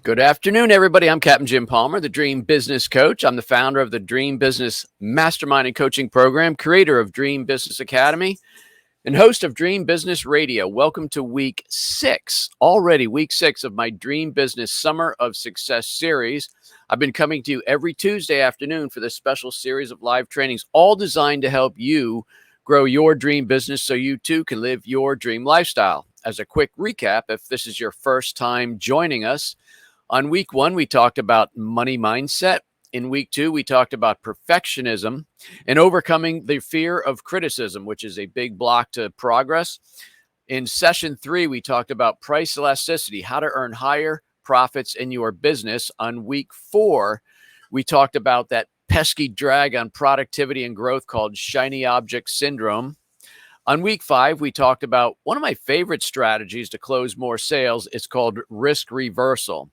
Good afternoon, everybody. I'm Captain Jim Palmer, the Dream Business Coach. I'm the founder of the Dream Business Mastermind and Coaching Program, creator of Dream Business Academy, and host of Dream Business Radio. Welcome to week 6, already week 6 of my Dream Business Summer of Success series. I've been coming to you every Tuesday afternoon for this special series of live trainings, all designed to help you grow your dream business so you too can live your dream lifestyle. As a quick recap, if this is your first time joining us, on week 1, we talked about money mindset. In week 2, we talked about perfectionism and overcoming the fear of criticism, which is a big block to progress. In session 3, we talked about price elasticity, how to earn higher profits in your business. On week 4, we talked about that pesky drag on productivity and growth called shiny object syndrome. On week 5, we talked about one of my favorite strategies to close more sales. It's called risk reversal.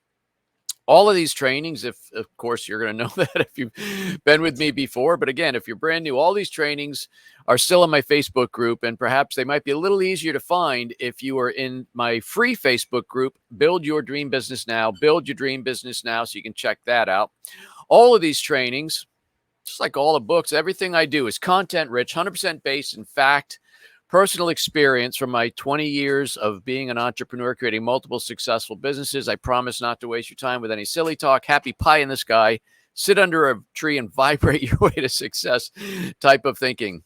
All of these trainings, if of course you're going to know that if you've been with me before, but again, if you're brand new, all these trainings are still in my Facebook group, and perhaps they might be a little easier to find if you are in my free Facebook group, Build Your Dream Business Now, Build Your Dream Business Now, so you can check that out. All of these trainings, just like all the books, everything I do is content rich, 100% based in fact, personal experience from my 20 years of being an entrepreneur, creating multiple successful businesses. I promise not to waste your time with any silly talk, happy pie in the sky, sit under a tree and vibrate your way to success type of thinking.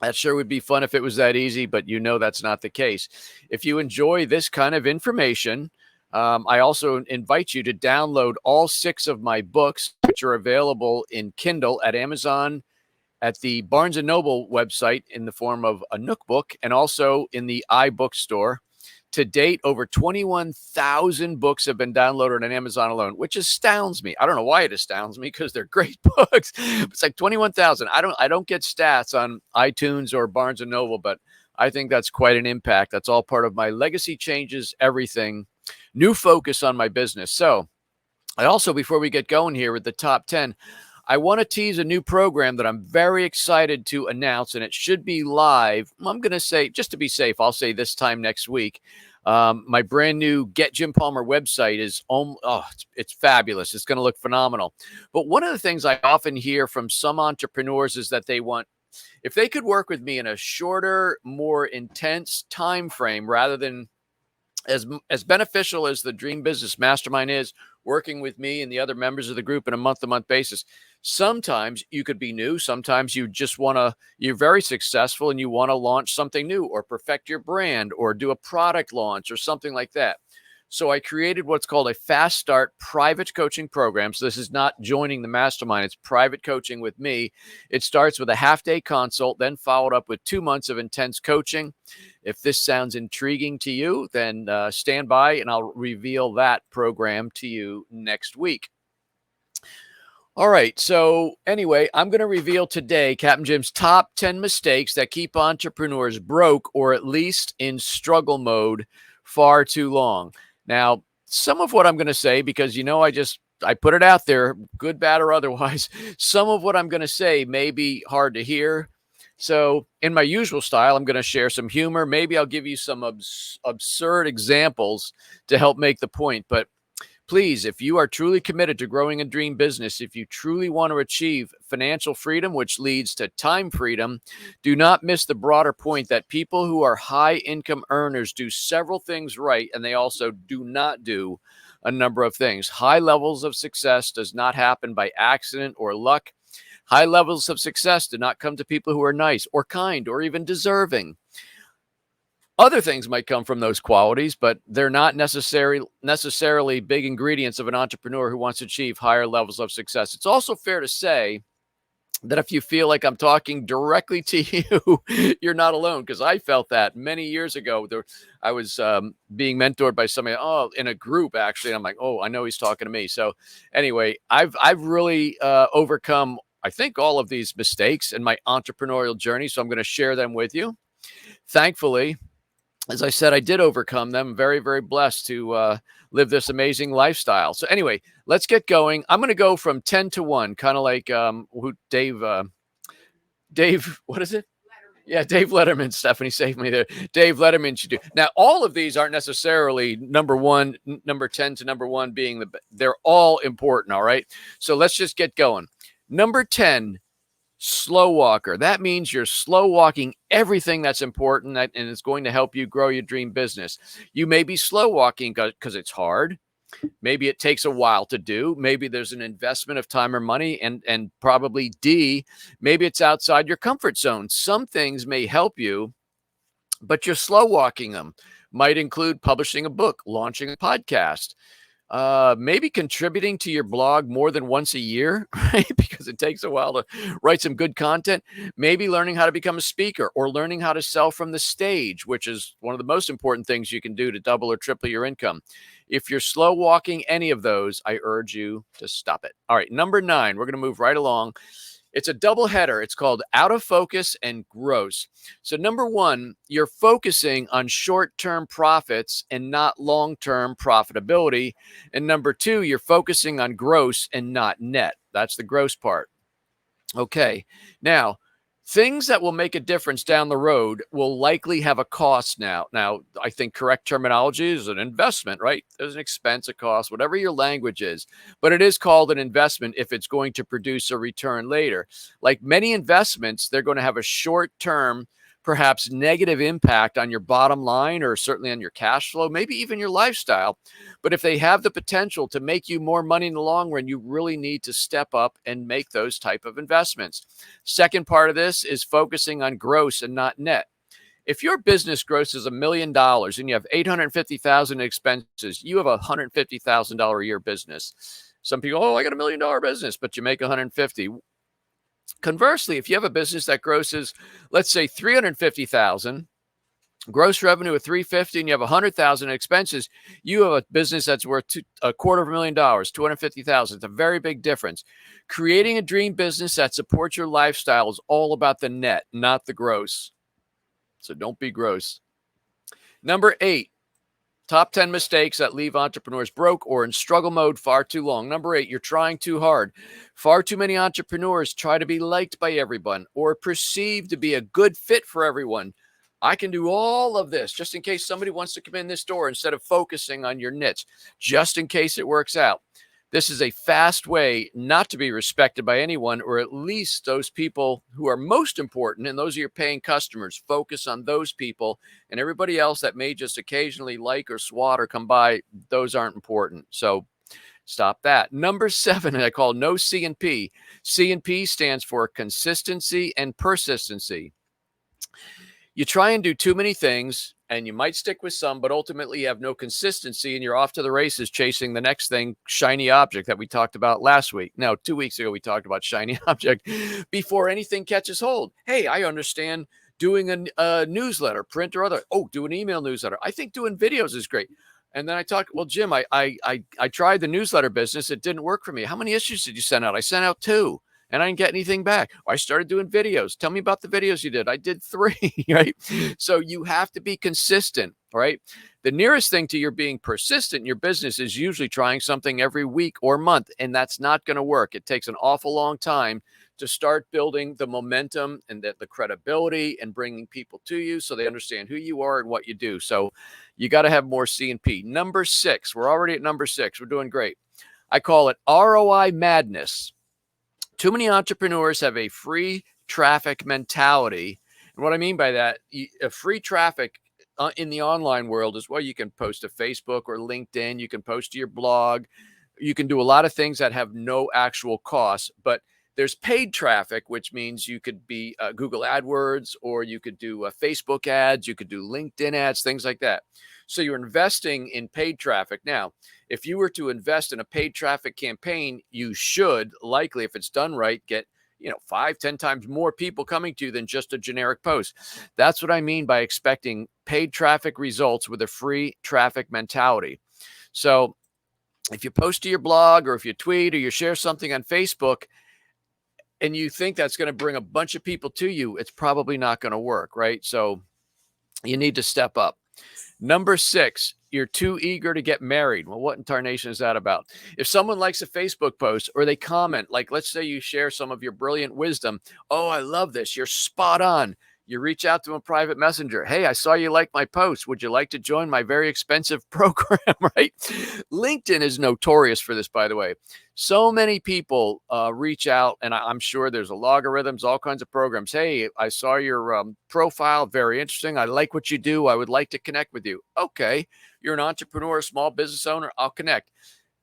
That sure would be fun if it was that easy, but you know that's not the case. If you enjoy this kind of information, I also invite you to download all 6 of my books, which are available in Kindle at Amazon, at the Barnes & Noble website in the form of a Nook book, and also in the iBookstore. To date, over 21,000 books have been downloaded on Amazon alone, which astounds me. I don't know why it astounds me, because they're great books. It's like 21,000. I don't get stats on iTunes or Barnes & Noble, but I think that's quite an impact. That's all part of my legacy changes everything, new focus on my business. So I also, before we get going here with the top 10, I want to tease a new program that I'm very excited to announce, and it should be live. I'm going to say, just to be safe, I'll say this time next week. My brand new Get Jim Palmer website is, it's fabulous. It's going to look phenomenal. But one of the things I often hear from some entrepreneurs is that they want, if they could work with me in a shorter, more intense time frame, rather than as beneficial as the Dream Business Mastermind is, working with me and the other members of the group on a month-to-month basis. Sometimes you could be new. Sometimes you just want to, you're very successful and you want to launch something new or perfect your brand or do a product launch or something like that. So I created what's called a Fast Start private coaching program. So this is not joining the mastermind. It's private coaching with me. It starts with a half-day consult, then followed up with 2 months of intense coaching. If this sounds intriguing to you, then stand by and I'll reveal that program to you next week. All right. So anyway, I'm going to reveal today Captain Jim's top 10 mistakes that keep entrepreneurs broke, or at least in struggle mode, far too long. Now, some of what I'm going to say, because, I put it out there, good, bad, or otherwise, some of what I'm going to say may be hard to hear. So in my usual style, I'm going to share some humor. Maybe I'll give you some absurd examples to help make the point. But please, if you are truly committed to growing a dream business, if you truly want to achieve financial freedom, which leads to time freedom, do not miss the broader point that people who are high income earners do several things right, and they also do not do a number of things. High levels of success does not happen by accident or luck. High levels of success do not come to people who are nice or kind or even deserving. Other things might come from those qualities, but they're not necessarily big ingredients of an entrepreneur who wants to achieve higher levels of success. It's also fair to say that if you feel like I'm talking directly to you, you're not alone, because I felt that many years ago. I was being mentored by somebody, in a group, actually. And I'm like, I know he's talking to me. So anyway, I've really overcome, I think, all of these mistakes in my entrepreneurial journey. So I'm going to share them with you. Thankfully, as I said, I did overcome them. Very, very blessed to live this amazing lifestyle. So anyway, let's get going. I'm going to go from 10 to 1, kind of like Dave, what is it? Yeah, Dave Letterman, Stephanie saved me there. Dave Letterman should do. Now, all of these aren't necessarily number 10 to number one being they're all important, all right? So let's just get going. Number 10, slow walker. That means you're slow walking everything that's important and it's going to help you grow your dream business. You may be slow walking because it's hard. Maybe it takes a while to do. Maybe there's an investment of time or money, and probably D, maybe it's outside your comfort zone. Some things may help you, but you're slow walking them. Might include publishing a book, launching a podcast, maybe contributing to your blog more than once a year, right? Because it takes a while to write some good content. Maybe learning how to become a speaker or learning how to sell from the stage, which is one of the most important things you can do to double or triple your income. If you're slow walking any of those, I urge you to stop it. All right, number 9, we're going to move right along. It's a double header. It's called out of focus and gross. So number 1, you're focusing on short-term profits and not long-term profitability. And number 2, you're focusing on gross and not net. That's the gross part. Okay. Now, things that will make a difference down the road will likely have a cost now. Now, I think correct terminology is an investment, right? There's an expense, a cost, whatever your language is. But it is called an investment if it's going to produce a return later. Like many investments, they're going to have a short-term, perhaps negative impact on your bottom line or certainly on your cash flow, maybe even your lifestyle. But if they have the potential to make you more money in the long run, you really need to step up and make those type of investments. Second part of this is focusing on gross and not net. If your business grosses $1 million and you have $850,000 in expenses, you have a $150,000 a year business. Some people, I got $1 million business, but you make 150. Conversely, if you have a business that grosses, let's say 350,000, gross revenue of 350, and you have 100,000 in expenses, you have a business that's worth $250,000, 250,000. It's a very big difference. Creating a dream business that supports your lifestyle is all about the net, not the gross. So don't be gross. Number 8, top 10 mistakes that leave entrepreneurs broke or in struggle mode far too long. Number 8, you're trying too hard. Far too many entrepreneurs try to be liked by everyone or perceived to be a good fit for everyone. I can do all of this just in case somebody wants to come in this door instead of focusing on your niche, just in case it works out. This is a fast way not to be respected by anyone, or at least those people who are most important, and those are your paying customers. Focus on those people, and everybody else that may just occasionally like or swat or come by, those aren't important. So stop that. Number 7, I call no C&P. C&P stands for consistency and persistency. You try and do too many things and you might stick with some, but ultimately you have no consistency and you're off to the races chasing the next thing, shiny object that we talked about last week. Now, 2 weeks ago, we talked about shiny object before anything catches hold. Hey, I understand doing a newsletter, print or other. Oh, do an email newsletter. I think doing videos is great. And then I talked, well, Jim, I tried the newsletter business. It didn't work for me. How many issues did you send out? I sent out 2. And I didn't get anything back. I started doing videos. Tell me about the videos you did. I did 3, right? So you have to be consistent, right? The nearest thing to your being persistent in your business is usually trying something every week or month, and that's not going to work. It takes an awful long time to start building the momentum and the credibility and bringing people to you so they understand who you are and what you do. So you got to have more C&P. Number 6, we're already at number 6. We're doing great. I call it ROI madness. Too many entrepreneurs have a free traffic mentality. And what I mean by that, a free traffic in the online world is, well, you can post to Facebook or LinkedIn. You can post to your blog. You can do a lot of things that have no actual cost. But there's paid traffic, which means you could be Google AdWords, or you could do Facebook ads. You could do LinkedIn ads, things like that. So you're investing in paid traffic. Now, if you were to invest in a paid traffic campaign, you should likely, if it's done right, get 5, 10 times more people coming to you than just a generic post. That's what I mean by expecting paid traffic results with a free traffic mentality. So if you post to your blog, or if you tweet, or you share something on Facebook, and you think that's going to bring a bunch of people to you, it's probably not going to work, right? So you need to step up. Number 6, you're too eager to get married. Well, what in tarnation is that about? If someone likes a Facebook post or they comment, like let's say you share some of your brilliant wisdom. Oh, I love this. You're spot on. You reach out to a private messenger. Hey, I saw you like my post. Would you like to join my very expensive program, right? LinkedIn is notorious for this, by the way. So many people reach out, and I'm sure there's a logarithms, all kinds of programs. Hey, I saw your profile. Very interesting. I like what you do. I would like to connect with you. Okay. You're an entrepreneur, small business owner. I'll connect.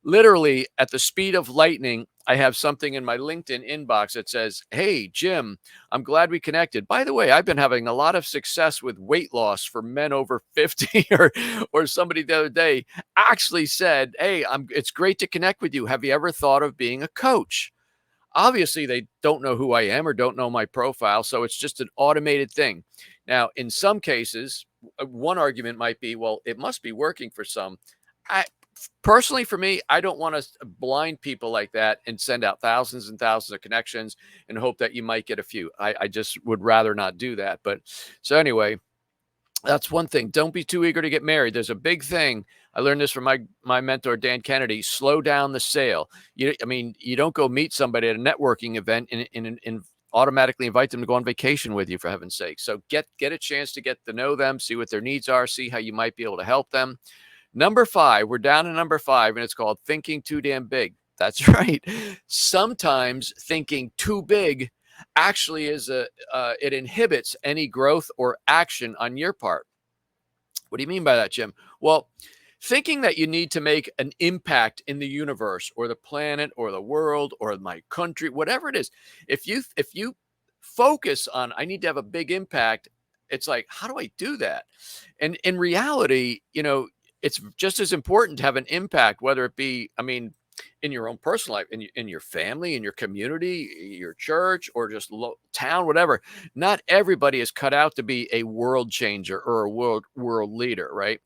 Literally at the speed of lightning, I have something in my LinkedIn inbox that says, hey, Jim, I'm glad we connected. By the way, I've been having a lot of success with weight loss for men over 50 or somebody the other day actually said, hey, it's great to connect with you. Have you ever thought of being a coach? Obviously, they don't know who I am or don't know my profile. So it's just an automated thing. Now, in some cases, one argument might be, well, it must be working for some. I, Personally, for me, I don't want to blind people like that and send out thousands and thousands of connections and hope that you might get a few. I just would rather not do that. But so anyway, that's one thing. Don't be too eager to get married. There's a big thing. I learned this from my mentor, Dan Kennedy. Slow down the sale. You don't go meet somebody at a networking event and automatically invite them to go on vacation with you, for heaven's sake. So get a chance to get to know them, see what their needs are, see how you might be able to help them. Number 5, we're down to number 5, and it's called thinking too damn big. That's right. Sometimes thinking too big actually it inhibits any growth or action on your part. What do you mean by that, Jim? Well, thinking that you need to make an impact in the universe or the planet or the world or my country, whatever it is, if you focus on, I need to have a big impact, it's like, how do I do that? And in reality, it's just as important to have an impact, whether it be, in your own personal life, in your family, in your community, your church, or just town, whatever. Not everybody is cut out to be a world changer or a world leader, right?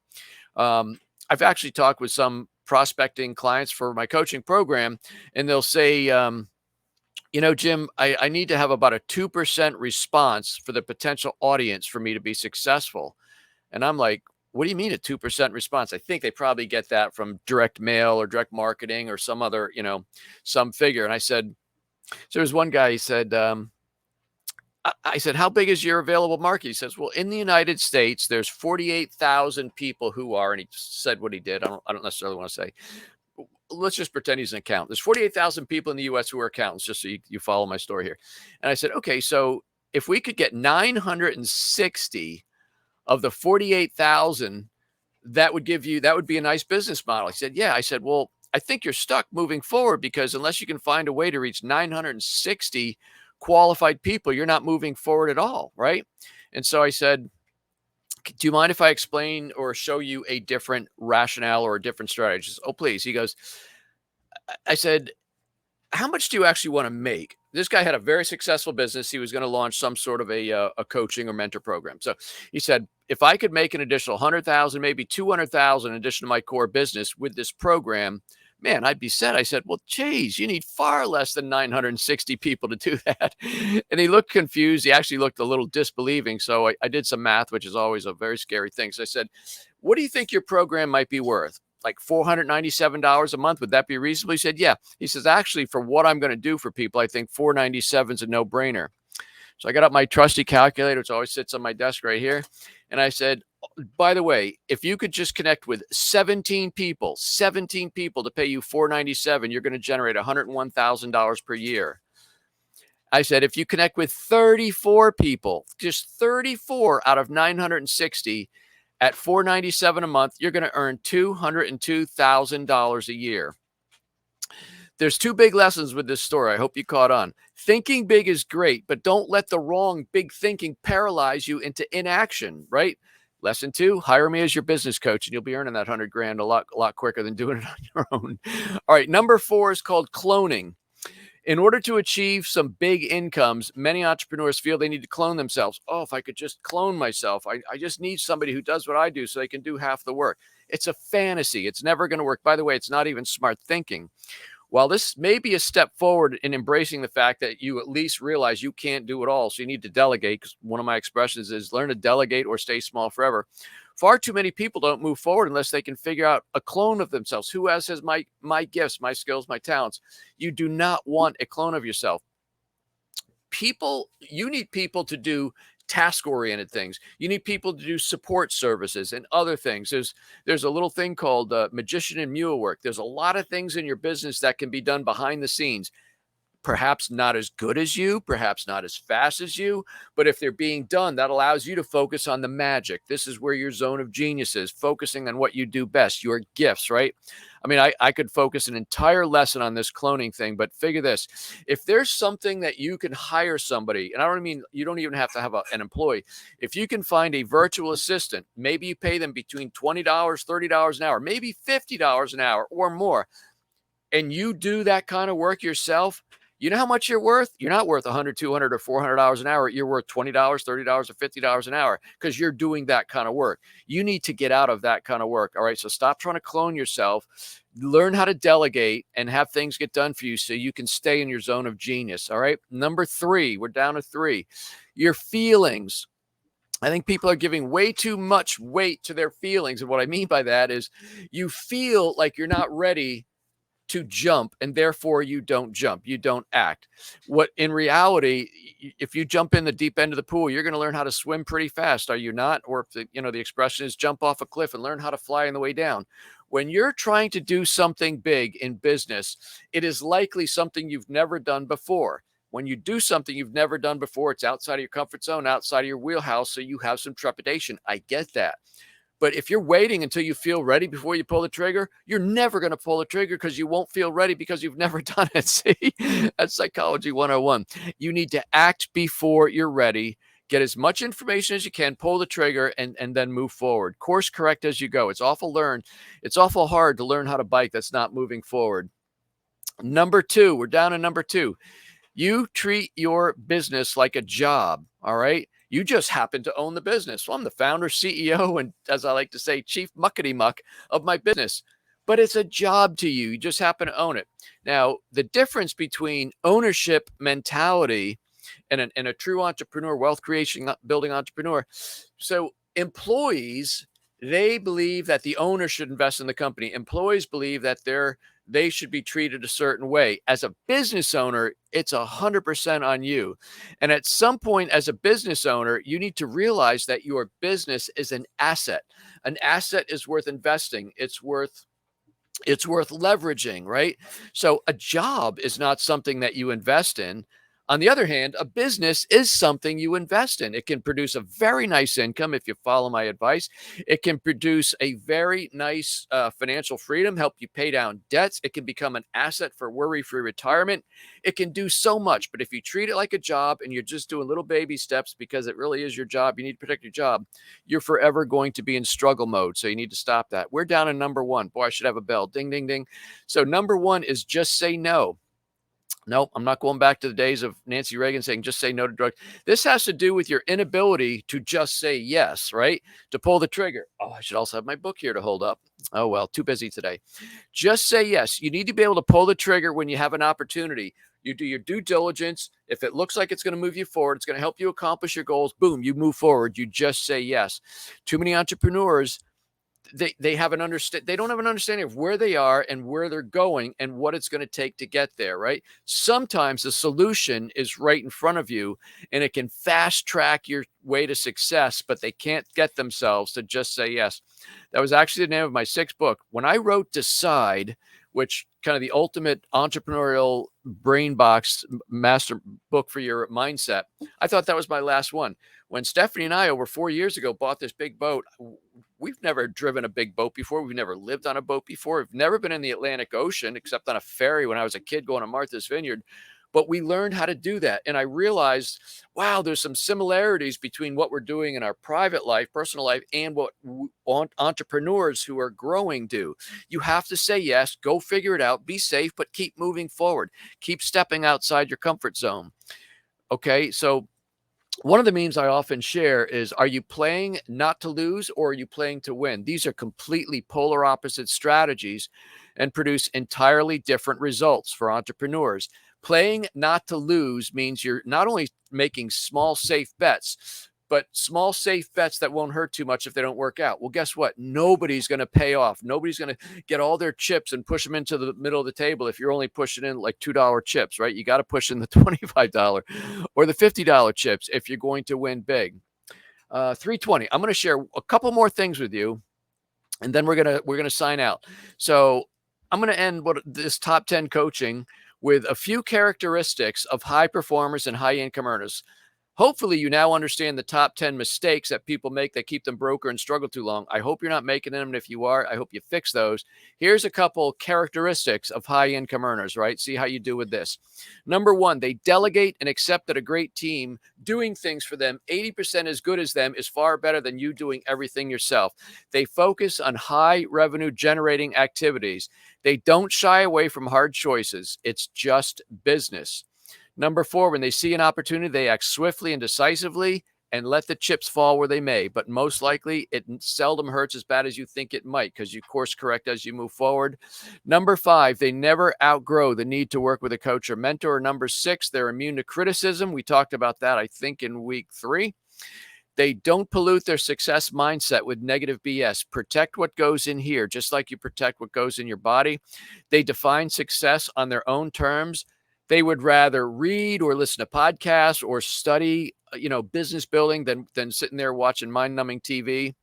I've actually talked with some prospecting clients for my coaching program, and they'll say, Jim, I need to have about a 2% response for the potential audience for me to be successful. And I'm like, what do you mean a 2% response? I think they probably get that from direct mail or direct marketing or some other, some figure. And I said, so there's one guy, he said, I said, how big is your available market? He says, well, in the United States, there's 48,000 people who are, and he said what he did. I don't necessarily want to say, let's just pretend he's an accountant. There's 48,000 people in the US who are accountants, just so you follow my story here. And I said, okay, so if we could get 960 of the 48,000, that would be a nice business model. He said, yeah. I said, well, I think you're stuck moving forward because unless you can find a way to reach 960 qualified people, you're not moving forward at all. Right. And so I said, do you mind if I explain or show you a different rationale or a different strategy? Oh, please. He goes, I said, how much do you actually want to make? This guy had a very successful business. He was going to launch some sort of a coaching or mentor program. So he said, if I could make an additional 100,000, maybe 200,000 in addition to my core business with this program, man, I'd be set. I said, well, geez, you need far less than 960 people to do that. And he looked confused. He actually looked a little disbelieving. So I did some math, which is always a very scary thing. So I said, what do you think your program might be worth? Like $497 a month. Would that be reasonable? He said, yeah. He says, actually, for what I'm going to do for people, I think $497 is a no brainer. So I got up my trusty calculator, which always sits on my desk right here. And I said, by the way, if you could just connect with 17 people to pay you $497, you're going to generate $101,000 per year. I said, if you connect with 34 people, just 34 out of 960 at $497 a month, you're going to earn $202,000 a year. There's 2 big lessons with this story. I hope you caught on. Thinking big is great, but don't let the wrong big thinking paralyze you into inaction, right? Lesson 2, hire me as your business coach and you'll be earning that $100,000 a lot quicker than doing it on your own. All right. Number 4 is called cloning. In order to achieve some big incomes, many entrepreneurs feel they need to clone themselves. Oh, if I could just clone myself, I just need somebody who does what I do so they can do half the work. It's a fantasy. It's never going to work. By the way, it's not even smart thinking. While this may be a step forward in embracing the fact that you at least realize you can't do it all, so you need to delegate, because one of my expressions is learn to delegate or stay small forever. Far too many people don't move forward unless they can figure out a clone of themselves. Who has my gifts, my skills, my talents? You do not want a clone of yourself. You need people to do task-oriented things. You need people to do support services and other things. There's a little thing called magician and mule work. There's a lot of things in your business that can be done behind the scenes. Perhaps not as good as you, perhaps not as fast as you, but if they're being done, that allows you to focus on the magic. This is where your zone of genius is, focusing on what you do best, your gifts, right? I mean, I could focus an entire lesson on this cloning thing, but figure this. If there's something that you can hire somebody, and I don't mean you don't even have to have an employee. If you can find a virtual assistant, maybe you pay them between $20, $30 an hour, maybe $50 an hour or more, and you do that kind of work yourself, you know how much you're worth? You're not worth $100, $200, or $400 an hour. You're worth $20, $30, or $50 an hour because you're doing that kind of work. You need to get out of that kind of work. All right. So stop trying to clone yourself. Learn how to delegate and have things get done for you so you can stay in your zone of genius. All right. Number 3, we're down to 3. Your feelings. I think people are giving way too much weight to their feelings. And what I mean by that is you feel like you're not ready to jump, and therefore you don't jump, you don't act. What in reality, if you jump in the deep end of the pool, you're going to learn how to swim pretty fast, are you not? Or if the expression is jump off a cliff and learn how to fly on the way down. When you're trying to do something big in business, it is likely something you've never done before. When you do something you've never done before, it's outside of your comfort zone, outside of your wheelhouse, so you have some trepidation. I get that. But if you're waiting until you feel ready before you pull the trigger, you're never going to pull the trigger because you won't feel ready because you've never done it. See, that's Psychology 101. You need to act before you're ready. Get as much information as you can, pull the trigger, and then move forward. Course correct as you go. It's awful hard to learn how to bike that's not moving forward. Number 2, we're down to number 2. You treat your business like a job, all right? You just happen to own the business. Well, I'm the founder, CEO, and as I like to say, chief muckety muck of my business. But it's a job to you. You just happen to own it. Now, the difference between ownership mentality and a true entrepreneur, wealth creation, building entrepreneur. So employees, they believe that the owner should invest in the company. Employees believe that they should be treated a certain way. As a business owner, it's 100% on you. And at some point as a business owner, you need to realize that your business is an asset. An asset is worth investing. It's worth leveraging, right? So a job is not something that you invest in. On the other hand, a business is something you invest in. It can produce a very nice income if you follow my advice. It can produce a very nice financial freedom, help you pay down debts. It can become an asset for worry-free retirement. It can do so much, but if you treat it like a job and you're just doing little baby steps because it really is your job, you need to protect your job, you're forever going to be in struggle mode. So you need to stop that. We're down to number 1. Boy, I should have a bell. Ding, ding, ding. So number 1 is just say no. Nope, I'm not going back to the days of Nancy Reagan saying just say no to drugs. This has to do with your inability to just say yes, right? To pull the trigger. Oh, I should also have my book here to hold up. Oh, well, too busy today. Just say yes. You need to be able to pull the trigger when you have an opportunity. You do your due diligence. If it looks like it's going to move you forward, it's going to help you accomplish your goals, boom, you move forward. You just say yes. Too many entrepreneurs, they don't have an understanding of where they are and where they're going and what it's going to take to get there, right? Sometimes the solution is right in front of you and it can fast track your way to success, but they can't get themselves to just say yes. That was actually the name of my 6th book. When I wrote Decide, which kind of the ultimate entrepreneurial brain box master book for your mindset, I thought that was my last one. When Stephanie and I over 4 years ago bought this big boat, we've never driven a big boat before. We've never lived on a boat before. We've never been in the Atlantic Ocean except on a ferry when I was a kid going to Martha's Vineyard. But we learned how to do that. And I realized, wow, there's some similarities between what we're doing in our private life, personal life, and what entrepreneurs who are growing do. You have to say yes, go figure it out, be safe, but keep moving forward. Keep stepping outside your comfort zone. Okay, so one of the memes I often share is, are you playing not to lose or are you playing to win? These are completely polar opposite strategies and produce entirely different results for entrepreneurs. Playing not to lose means you're not only making small, safe bets, but small, safe bets that won't hurt too much if they don't work out. Well, guess what? Nobody's going to pay off. Nobody's going to get all their chips and push them into the middle of the table if you're only pushing in like $2 chips, right? You got to push in the $25 or the $50 chips if you're going to win big. 320. I'm going to share a couple more things with you, and then we're gonna sign out. So I'm going to end this top 10 coaching with a few characteristics of high performers and high income earners. Hopefully you now understand the top 10 mistakes that people make that keep them broke and struggle too long. I hope you're not making them. And if you are, I hope you fix those. Here's a couple characteristics of high income earners, right? See how you do with this. Number one, they delegate and accept that a great team doing things for them 80% as good as them is far better than you doing everything yourself. They focus on high revenue generating activities. They don't shy away from hard choices. It's just business. Number four, when they see an opportunity, they act swiftly and decisively and let the chips fall where they may. But most likely, it seldom hurts as bad as you think it might because you course correct as you move forward. Number five, they never outgrow the need to work with a coach or mentor. Number six, they're immune to criticism. We talked about that, I think, in week 3. They don't pollute their success mindset with negative BS. Protect what goes in here, just like you protect what goes in your body. They define success on their own terms. They would rather read or listen to podcasts or study, business building than sitting there watching mind-numbing TV.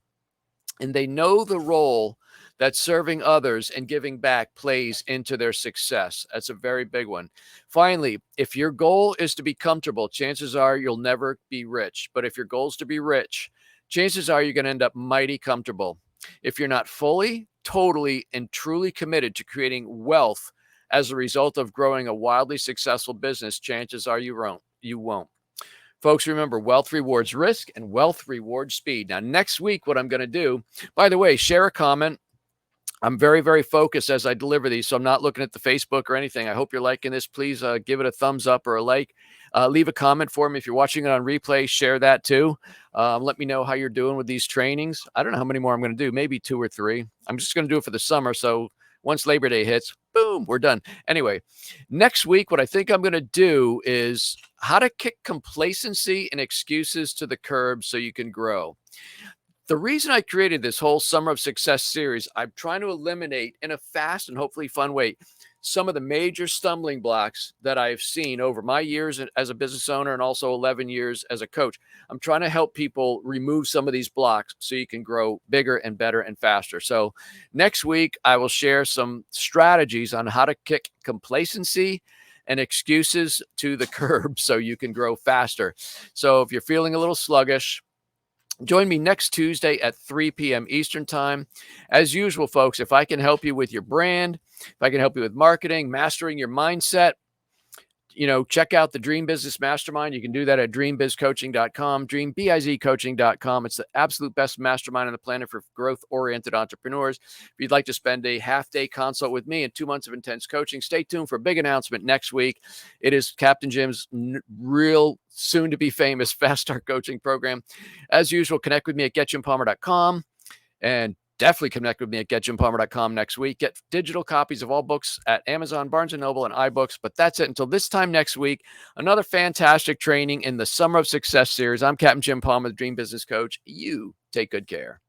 And they know the role that serving others and giving back plays into their success. That's a very big one. Finally, if your goal is to be comfortable, chances are you'll never be rich. But if your goal is to be rich, chances are you're going to end up mighty comfortable. If you're not fully, totally, and truly committed to creating wealth as a result of growing a wildly successful business, chances are you won't. Folks, remember, wealth rewards risk and wealth rewards speed. Now, next week, what I'm going to do, by the way, share a comment. I'm very, very focused as I deliver these, so I'm not looking at the Facebook or anything. I hope you're liking this. Please give it a thumbs up or a like. Leave a comment for me. If you're watching it on replay, share that too. Let me know how you're doing with these trainings. I don't know how many more I'm going to do, maybe 2 or 3. I'm just going to do it for the summer, so once Labor Day hits, boom, we're done. Anyway, next week, what I think I'm going to do is how to kick complacency and excuses to the curb so you can grow. The reason I created this whole Summer of Success series, I'm trying to eliminate in a fast and hopefully fun way some of the major stumbling blocks that I've seen over my years as a business owner and also 11 years as a coach. I'm trying to help people remove some of these blocks so you can grow bigger and better and faster. So next week, I will share some strategies on how to kick complacency and excuses to the curb so you can grow faster. So if you're feeling a little sluggish, join me next Tuesday at 3 p.m. Eastern time. As usual, folks, if I can help you with your brand, if I can help you with marketing, mastering your mindset, check out the Dream Business Mastermind. You can do that at dreambizcoaching.com, dreambizcoaching.com. It's the absolute best mastermind on the planet for growth-oriented entrepreneurs. If you'd like to spend a half-day consult with me and 2 months of intense coaching, stay tuned for a big announcement next week. It is Captain Jim's real soon-to-be famous Fast Start coaching program. As usual, connect with me at getjimpalmer.com and definitely connect with me at getjimpalmer.com next week. Get digital copies of all books at Amazon, Barnes & Noble, and iBooks. But that's it. Until this time next week, another fantastic training in the Summer of Success series. I'm Captain Jim Palmer, the Dream Business Coach. You take good care.